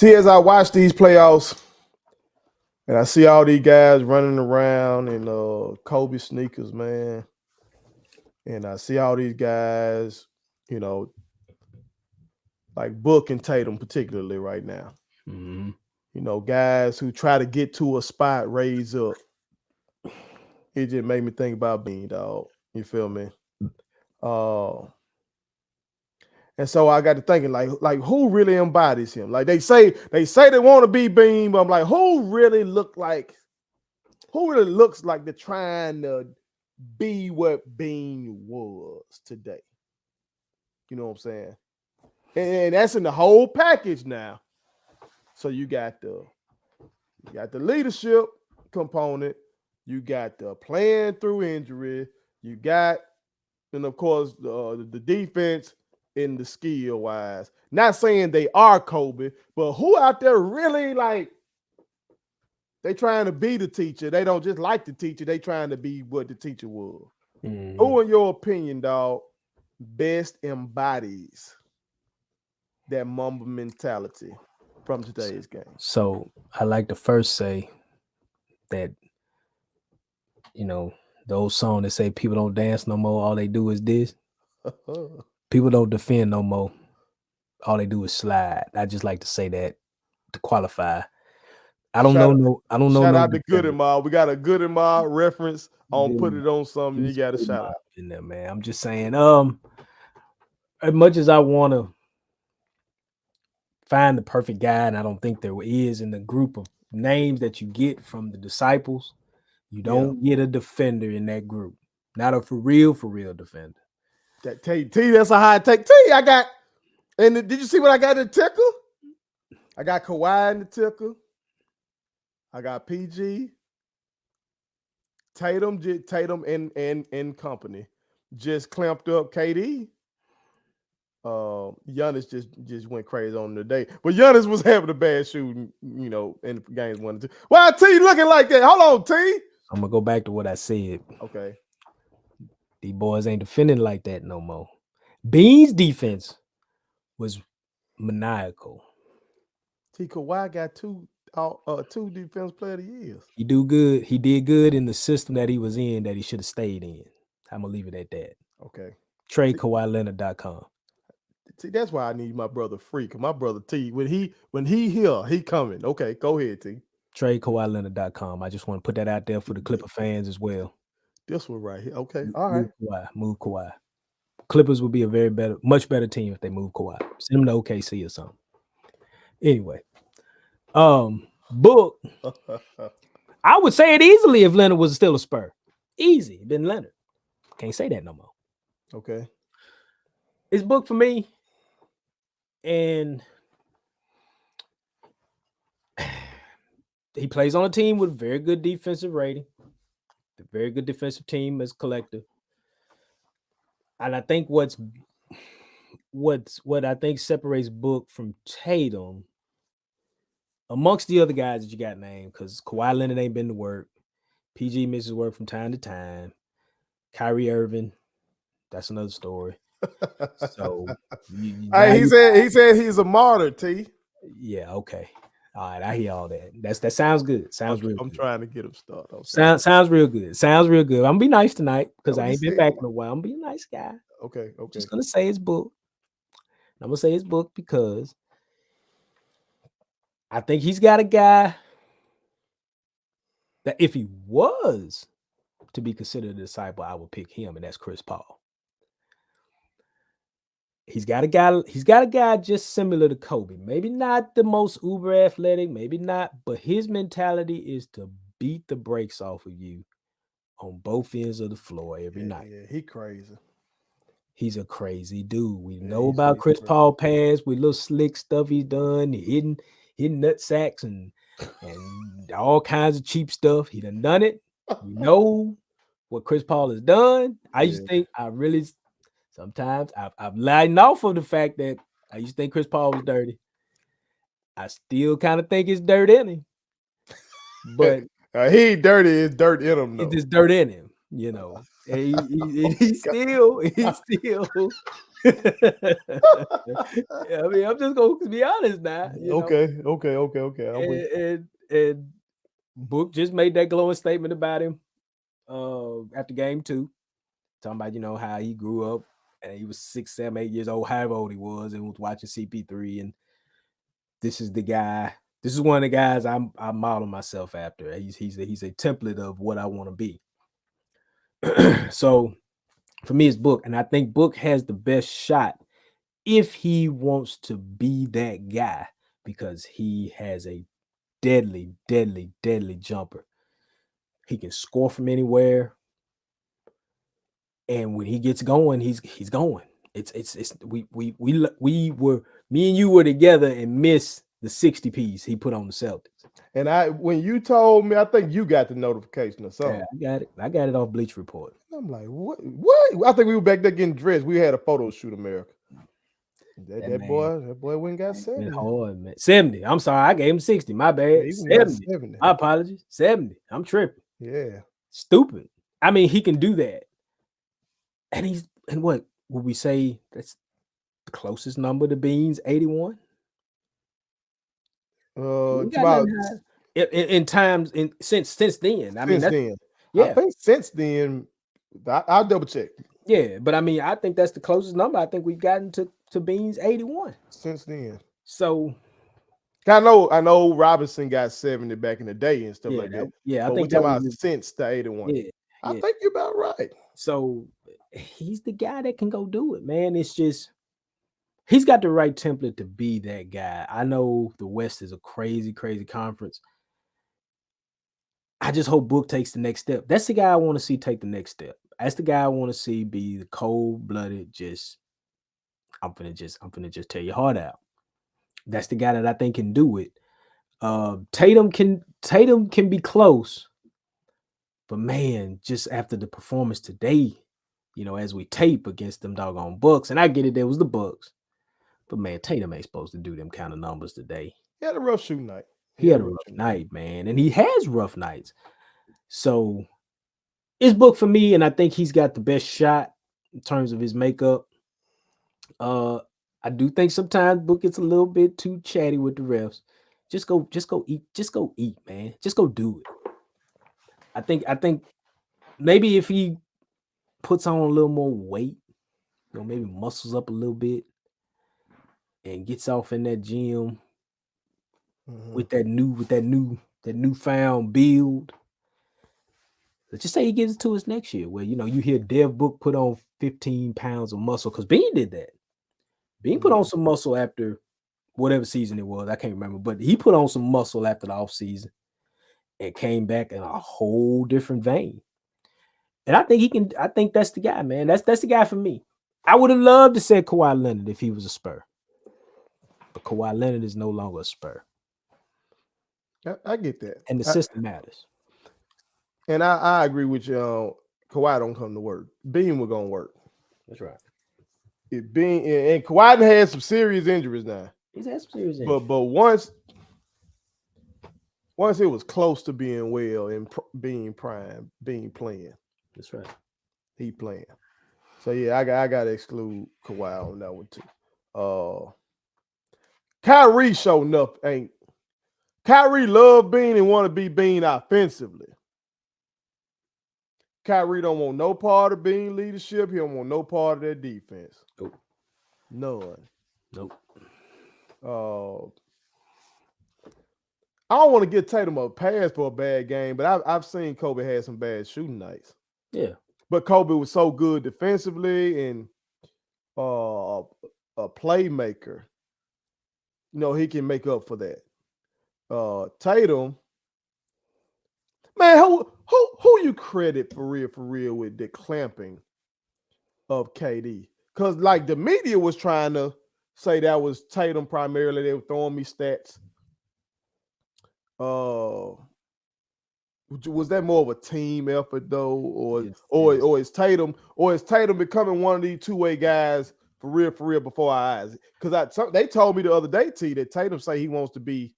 As I watch these playoffs and I see all these guys running around in Kobe sneakers, man, and I see all these guys, you know, like Book and Tatum, particularly right now. Mm-hmm. You know, guys who try to get to a spot, raise up. It just made me think about Bean, dog. You feel me? Uh, and so I got to thinking, like who really embodies him? Like they say they want to be Bean, but I'm like, who really looks like they're trying to be what Bean was today? You know what I'm saying? And that's in the whole package now. So you got the leadership component, you got the playing through injury, you got, and of course the defense in the skill wise. Not saying they are Kobe, but who out there really like they trying to be the teacher? They don't just like the teacher; they trying to be what the teacher was. Mm-hmm. Who, in your opinion, dog, best embodies that Mamba mentality from today's game? So I like to first say that, you know, the old song that say people don't dance no more, all they do is this. People don't defend no more, all they do is slide. I just like to say that to qualify. I don't know no Shout out to defender. Goodemar. We got a Goodemar reference on Put It On Something. You got a shout out in there, man. I'm just saying, as much as I want to find the perfect guy, and I don't think there is in the group of names that you get from the disciples, you don't get a defender in that group. Not a for real defender. That T, that's a high take. T, I got, and did you see what I got in the ticker? I got Kawhi in the ticker. I got PG, Tatum and company just clamped up KD. Giannis just went crazy on the day, but Giannis was having a bad shooting, you know, in games 1 and 2. Why T looking like that? Hold on, T. I'm gonna go back to what I said. Okay, these boys ain't defending like that no more. Bean's defense was maniacal. T. Kawhi got two defense player of the years. He do good. He did good in the system that he was in that he should have stayed in. I'm gonna leave it at that. Okay. Trade KawhiLeonard.com. See, that's why I need my brother free. Cause my brother T, when he here, he coming. Okay, go ahead, T. Trade KawhiLeonard.com. I just want to put that out there for the Clipper fans as well. This one right here. Okay, all right. Move Kawhi. Clippers would be a much better team if they move Kawhi. Send them to OKC or something. Anyway, Book. I would say it easily if Leonard was still a Spur. Easy, been Leonard. Can't say that no more. Okay, it's Book for me, and he plays on a team with very good defensive rating, a very good defensive team as collective. And I think what I think separates Book from Tatum amongst the other guys that you got named, because Kawhi Leonard ain't been to work. PG misses work from time to time. Kyrie Irving, that's another story. So he said he's a martyr, T. Yeah, okay. All right, I hear all that. That sounds good. Sounds real good. I'm trying to get him started. Sounds real good. Sounds real good. I'm gonna be nice tonight because I ain't been back in a while. I'm gonna be a nice guy. Okay. Just gonna say his Book. I'm gonna say his Book because I think he's got a guy that if he was to be considered a disciple, I would pick him, and that's Chris Paul. He's got a guy just similar to Kobe. Maybe not the most uber athletic, maybe not, but his mentality is to beat the brakes off of you on both ends of the floor every night. Yeah, he crazy. He's a crazy dude. We know about Chris Paul past with little slick stuff he's done, hitting nut sacks and all kinds of cheap stuff. He done it. We know what Chris Paul has done. I used to think sometimes I've lightened off of the fact that I used to think Chris Paul was dirty. I still kind of think it's dirt in him. But he ain't dirty, it's dirt in him, It's dirt in him, you know. He's still I mean, I'm just gonna be honest now, Okay. I'm with and Book just made that glowing statement about him after game 2, talking about how he grew up and he was 6, 7, 8 years old, however old he was, and was watching CP3, and this is the guy. This is one of the guys I model myself after. He's a template of what I want to be. So for me, it's Book, and I think Book has the best shot if he wants to be that guy because he has a deadly, deadly, deadly jumper. He can score from anywhere, and when he gets going, he's going. It's we were me and you were together and missed the 60 piece he put on the Celtics. And when you told me, I think you got the notification or something. Yeah, I got it off Bleach Report. I'm like, what? I think we were back there getting dressed. We had a photo shoot, America. That boy went and got 70. Hard, man. 70. I'm sorry, I gave him 60. My bad. Yeah, 70. My apologies. 70. I'm tripping. Yeah. Stupid. I mean, he can do that. And what would we say? That's the closest number to Bean's 81. In times since then. I mean, then. Yeah. I think since then, I'll double check. Yeah, but I mean, I think that's the closest number I think we've gotten to Bean's 81 since then. So I know Robinson got 70 back in the day and stuff like that. Yeah, but I think we're talking about since the 81. Yeah, I think you're about right. So he's the guy that can go do it, man. It's just he's got the right template to be that guy. I know the West is a crazy, crazy conference. I just hope Book takes the next step. That's the guy I want to see take the next step. That's the guy I want to see be the cold-blooded, I'm finna just tear your heart out. That's the guy that I think can do it. Tatum can be close, but man, just after the performance today, as we tape against them doggone Bucks, and I get it, there was the Bucks, but man, Tatum ain't supposed to do them kind of numbers today. He had a rough shooting night. He had a rough night, man, and he has rough nights. So it's Book for me, and I think he's got the best shot in terms of his makeup. I do think sometimes Book gets a little bit too chatty with the refs. Just go eat, man. Just go do it. I think maybe if he puts on a little more weight, maybe muscles up a little bit and gets off in that gym with that newfound build. Let's just say he gives it to us next year, where you hear Dev Book put on 15 pounds of muscle, because Bean did that. Bean put on some muscle after whatever season it was. I can't remember, but he put on some muscle after the offseason and came back in a whole different vein. And I think that's the guy, man. That's the guy for me. I would have loved to say Kawhi Leonard if he was a Spur. But Kawhi Leonard is no longer a Spur. I get that. And the system matters. And I agree with you. Kawhi don't come to work. Bean was going to work. That's right. And Kawhi had some serious injuries now. He's had some serious injuries. But once it was close to being well and being prime, being playing. That's right. He playing. So yeah, I got to exclude Kawhi on that one too. Kyrie showing up ain't. Kyrie love Bean and want to be Bean offensively. Kyrie don't want no part of Bean leadership. He don't want no part of their defense. Nope. None. Nope. I don't want to give Tatum a pass for a bad game, but I've seen Kobe had some bad shooting nights. Yeah. But Kobe was so good defensively and a playmaker. He can make up for that. Tatum, man, who you credit for real with the clamping of KD? Because like the media was trying to say that was Tatum primarily. They were throwing me stats. Was that more of a team effort though, or is Tatum becoming one of these two-way guys for real before our eyes? Because they told me the other day, T, that Tatum say he wants to be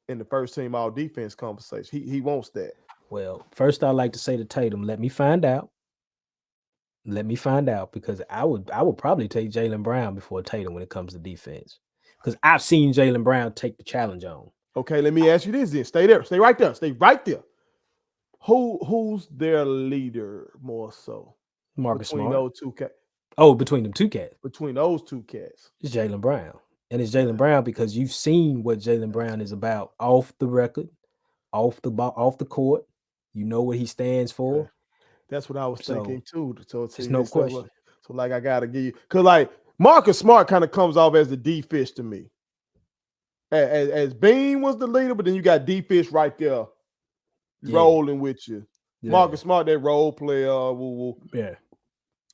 in the first team all defense conversation. He wants that. Well, first I'd like to say to Tatum, let me find out. Let me find out because I would probably take Jaylen Brown before Tatum when it comes to defense. Because I've seen Jaylen Brown take the challenge on. Okay, let me ask you this then. Stay there. Stay right there. Stay right there. Who's their leader more so Marcus between Smart. those two cats? Oh, between them two cats, Between those two cats. it's Jaylen Brown. And it's Jaylen Brown because you've seen what Jaylen Brown is about off the record, off the court. You know what he stands Okay. for. That's what I was So thinking too. So it's see no this so, question. so like I gotta give you because like Marcus Smart kind of comes off as the D fish to me. As Bean was the leader, but then you got D fish right there Yeah. rolling with you. Yeah. Marcus Smart, that role player, woo-woo. Yeah.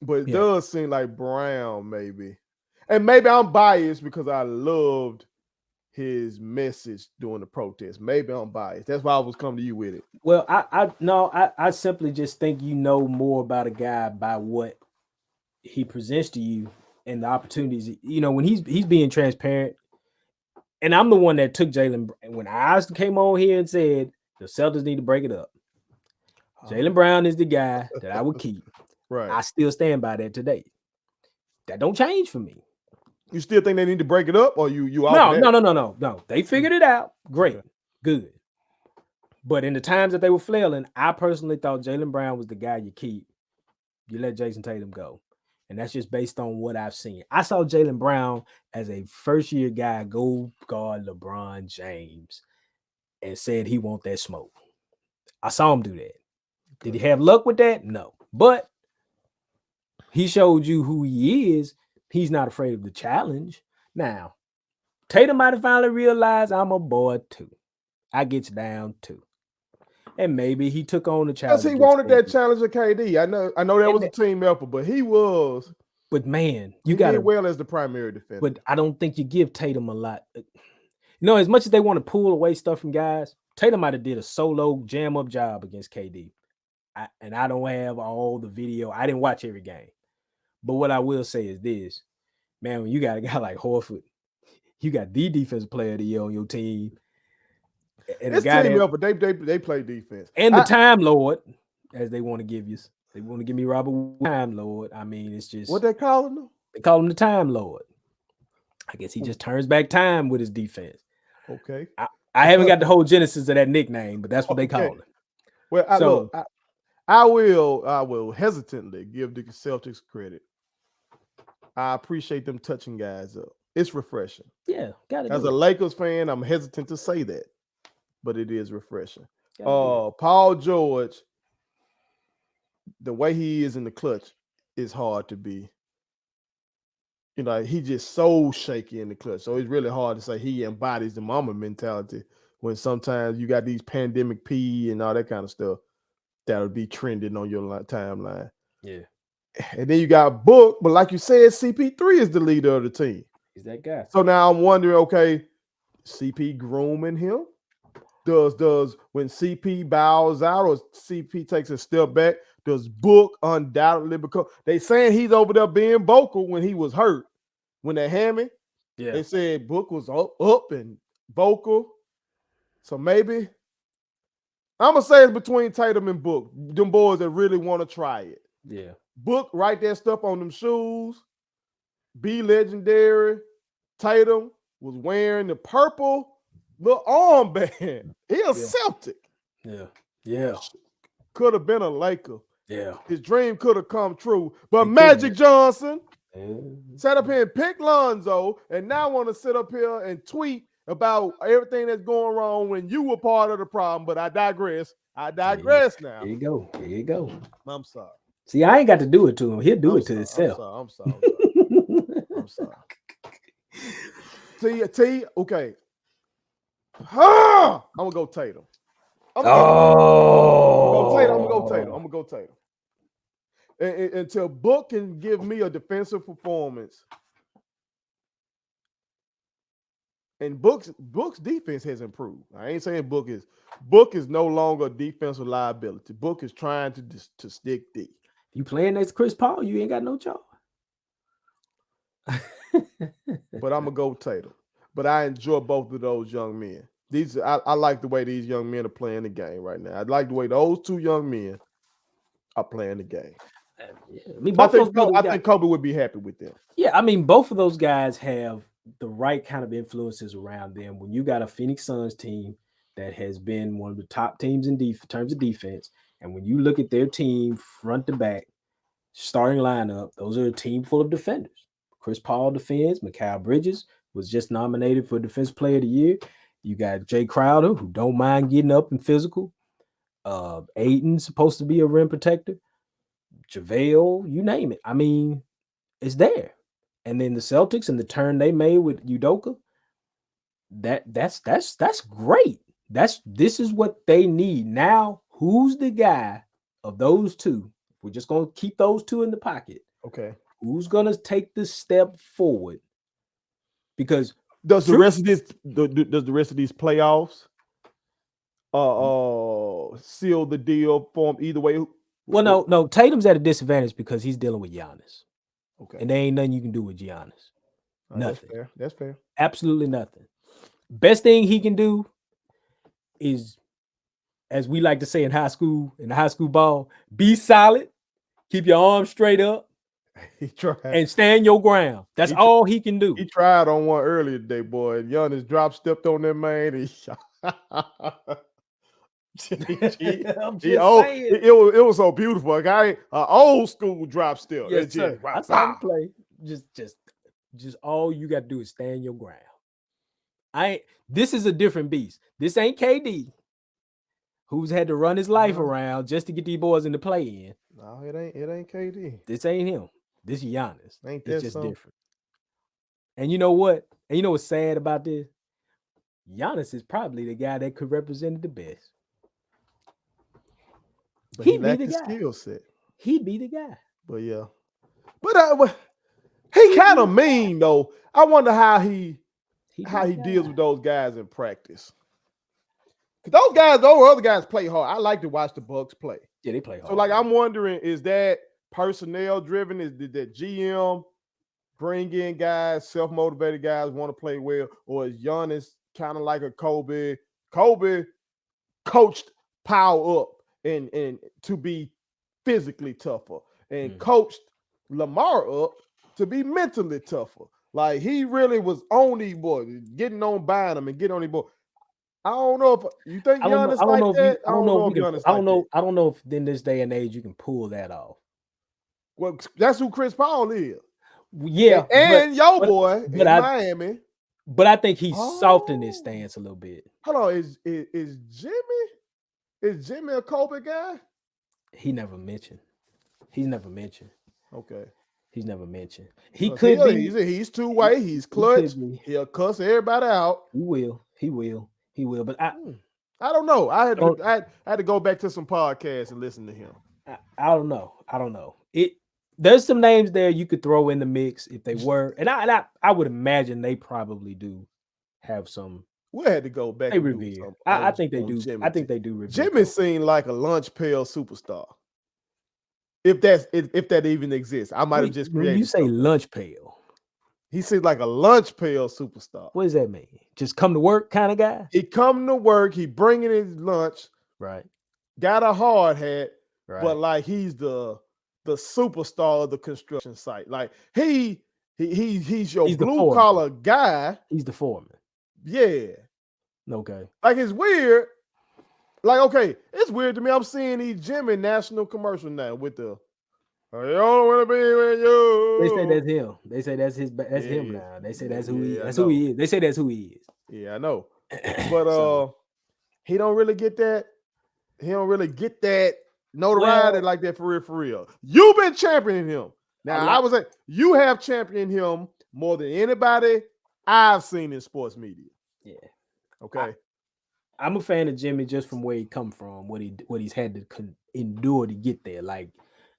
But it Yeah. does seem like Brown, maybe. And maybe I'm biased because I loved his message during the protest. Maybe I'm biased. That's why I was coming to you with it. Well, I simply just think you know more about a guy by what he presents to you and the opportunities. You know, when he's being transparent, and I'm the one that took Jaylen when I came on here and said the Celtics need to break it up. Jaylen Brown is the guy that I would keep. Right. I still stand by that today. That don't change for me. You still think they need to break it up, or you off of that? No. They figured it out. Great, Okay. good. But in the times that they were flailing, I personally thought Jaylen Brown was the guy you keep. You let Jayson Tatum go. And that's just based on what I've seen. I saw Jaylen Brown as a first-year guy go guard LeBron James and said he want that smoke. I saw him do that. Okay. Did he have luck with that? No. But he showed you who he is. He's not afraid of the challenge. Now, Tatum might have finally realized I'm a boy too. I gets down too. And maybe he took on the challenge. Because he wanted that challenge of KD. I know that was a team effort, but he was. But man, he did well as the primary defender. But I don't think you give Tatum a lot. You know, as much as they want to pull away stuff from guys, Tatum might have did a solo jam up job against KD. And I don't have all the video. I didn't watch every game. But what I will say is this, man, when you got a guy like Horford, you got the defensive player of the year on your team. And it's team effort. They play defense. And the Time Lord, as they want to give you. They want to give me Robert Time Lord. I mean, it's just what they calling him? They call him the Time Lord. I guess he just turns back time with his defense. Okay. I haven't got the whole genesis of that nickname, but that's what they call him. Well, I will hesitantly give the Celtics credit. I appreciate them touching guys up. It's refreshing. Yeah, got it. As a Lakers fan, I'm hesitant to say that, but it is refreshing. Paul George, the way he is in the clutch is hard to be. You know, he just so shaky in the clutch. So it's really hard to say he embodies the Mamba mentality when sometimes you got these pandemic P and all that kind of stuff that'll be trending on your timeline. Yeah. And then you got Book, but like you said, CP3 is the leader of the team. He's that guy. So now I'm wondering, okay, CP grooming him? Does when CP bows out or CP takes a step back, does Book undoubtedly become? They saying he's over there being vocal when he was hurt. When that hammy, they said Book was up and vocal. So maybe I'm gonna say it's between Tatum and Book. Them boys that really want to try it. Yeah. Book write that stuff on them shoes. Be legendary. Tatum was wearing the purple little armband. He a Celtic. Yeah. Yeah. Could have been a Laker. Yeah. His dream could have come true. But Magic Johnson sat up here and picked Lonzo and now want to sit up here and tweet about everything that's going wrong when you were part of the problem. But I digress. Now. Here you go. I'm sorry. See, I ain't got to do it to him. He'll do it to himself. I'm sorry. T, okay. I'm gonna go Tatum. I'm gonna go Tatum. Until Book can give me a defensive performance. And Book's defense has improved. I ain't saying Book is no longer a defensive liability. Book is trying to stick D. You playing next Chris Paul, you ain't got no job. But I'm gonna go Tatum. But I enjoy both of those young men. I like the way these young men are playing the game right now. I like the way those two young men are playing the game. I mean, both those brothers. I think Kobe would be happy with them. Yeah, I mean, both of those guys have the right kind of influences around them. When you got a Phoenix Suns team that has been one of the top teams in terms of defense, and when you look at their team front to back, starting lineup, those are a team full of defenders. Chris Paul defends. Mikal Bridges was just nominated for Defensive Player of the Year. You got Jay Crowder, who don't mind getting up and physical. Aiden's supposed to be a rim protector. JaVale, you name it. I mean, it's there. And then the Celtics and the turn they made with Udoka, that's great. This is what they need. Now, who's the guy of those two? We're just gonna keep those two in the pocket. Okay. Who's gonna take the step forward? Because does the rest of these playoffs seal the deal for him either way? Well, no. Tatum's at a disadvantage because he's dealing with Giannis. Okay. And there ain't nothing you can do with Giannis. Nothing. That's fair. Absolutely nothing. Best thing he can do is, as we like to say in the high school ball, be solid, keep your arms straight up, he tried and stand your ground. That's all he can do. He tried on one earlier today, boy. Giannis stepped on that man. It was so beautiful. A guy, old school drop step. Yes, sir. I saw him play. Just all you got to do is stand your ground. This is a different beast. This ain't KD, who's had to run his life around just to get these boys in the play-in. No, it ain't KD. This ain't him. This is Giannis. Ain't it's just different. And you know what? And you know what's sad about this? Giannis is probably the guy that could represent it the best. But he'd be the guy. Skill set. He'd be the guy. But yeah. But he kind of mean though. I wonder how he deals with those guys in practice. Because those other guys play hard. I like to watch the Bucks play. Yeah, they play hard. So, like, I'm wondering, is that personnel driven? Did that GM bring in guys, self-motivated guys want to play well? Or is Giannis kind of like a Kobe? Kobe coached Powell up and to be physically tougher and coached Lamar up to be mentally tougher. Like, he really was on these boys, getting on buying them and getting on these boys. I don't know if you think Giannis like that. I don't know if Giannis like that. I don't know if in this day and age you can pull that off. Well, that's who Chris Paul is. Yeah, and boy in Miami. But I think he's softened his stance a little bit. Hold on, is Jimmy a Kobe guy? He's never mentioned. Okay. He's never mentioned. He could be. He's two-way. He's clutch. He'll cuss everybody out. He will. But I don't know. I had to go back to some podcasts and listen to him. I don't know. There's some names there you could throw in the mix if they were, and I would imagine they probably do have some. We had to go back. They revere. I think they do. I think they do revere. Jimmy seemed like a lunch pail superstar. If that even exists, I might have just created. When you say lunch pail, he seems like a lunch pail superstar. What does that mean? Just come to work kind of guy? He come to work. He bringing his lunch. Right. Got a hard hat. Right. But like he's the superstar of the construction site. Like he's your blue collar guy. He's the foreman. Yeah. Okay. Like it's weird. Like, okay, it's weird to me. I'm seeing these Jimmy national commercial now with the I don't want to be with you. They say that's him. They say that's him now. They say that's who he is. That's who he is. They say that's who he is. Yeah, I know. But he don't really get that. He don't really get that notoriety like that for real. You've been championing him. Now, I would say you have championed him more than anybody I've seen in sports media. Yeah. Okay. I'm a fan of Jimmy just from where he come from, what he's had to endure to get there. Like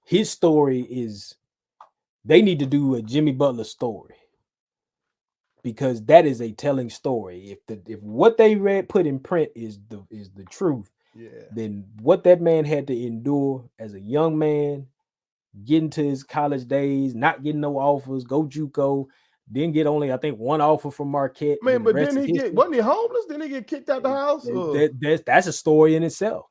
his story is, they need to do a Jimmy Butler story because that is a telling story. If what they put in print is the truth, then what that man had to endure as a young man, getting to his college days, not getting no offers, go JUCO. Didn't get only, I think, one offer from Marquette. Man, but wasn't he homeless? Didn't he get kicked out the house? That's a story in itself.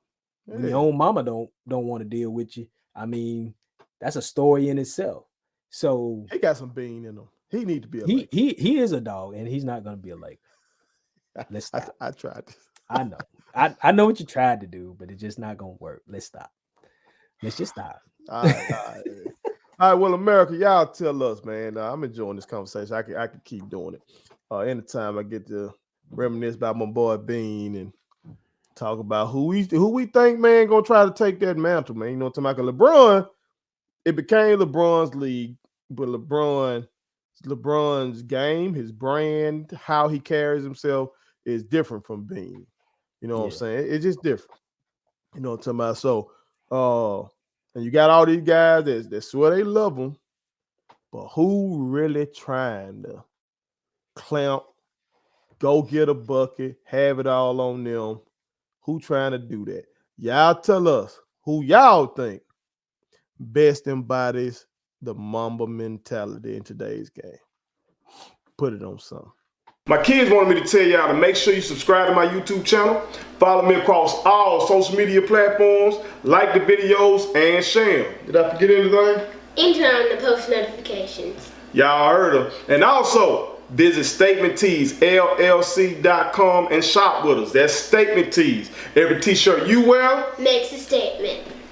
Yeah. When your own mama don't want to deal with you. I mean, That's a story in itself. So he got some bean in him. He need to be a he Laker. he is a dog, and he's not going to be a Laker. Let's stop. I tried this. I know. I know what you tried to do, but it's just not going to work. Let's stop. Let's just stop. All right. Well, America, y'all tell us, man. I'm enjoying this conversation. I can keep doing it. Anytime I get to reminisce about my boy Bean and talk about who we think, man, gonna try to take that mantle, man. You know what I'm talking about? LeBron, it became LeBron's league, but LeBron's game, his brand, how he carries himself is different from Bean. You know what I'm saying? It's just different. You know what I'm talking about? So, and you got all these guys that swear they love him, but who really trying to clamp, go get a bucket, have it all on them? Who trying to do that? Y'all tell us who y'all think best embodies the Mamba mentality in today's game. Put it on something. My kids wanted me to tell y'all to make sure you subscribe to my YouTube channel, follow me across all social media platforms, like the videos, and share them. Did I forget anything? And turn on the post notifications. Y'all heard them. And also, visit StatementTeesLLC.com and shop with us. That's Statement Tees. Every t-shirt you wear makes a statement.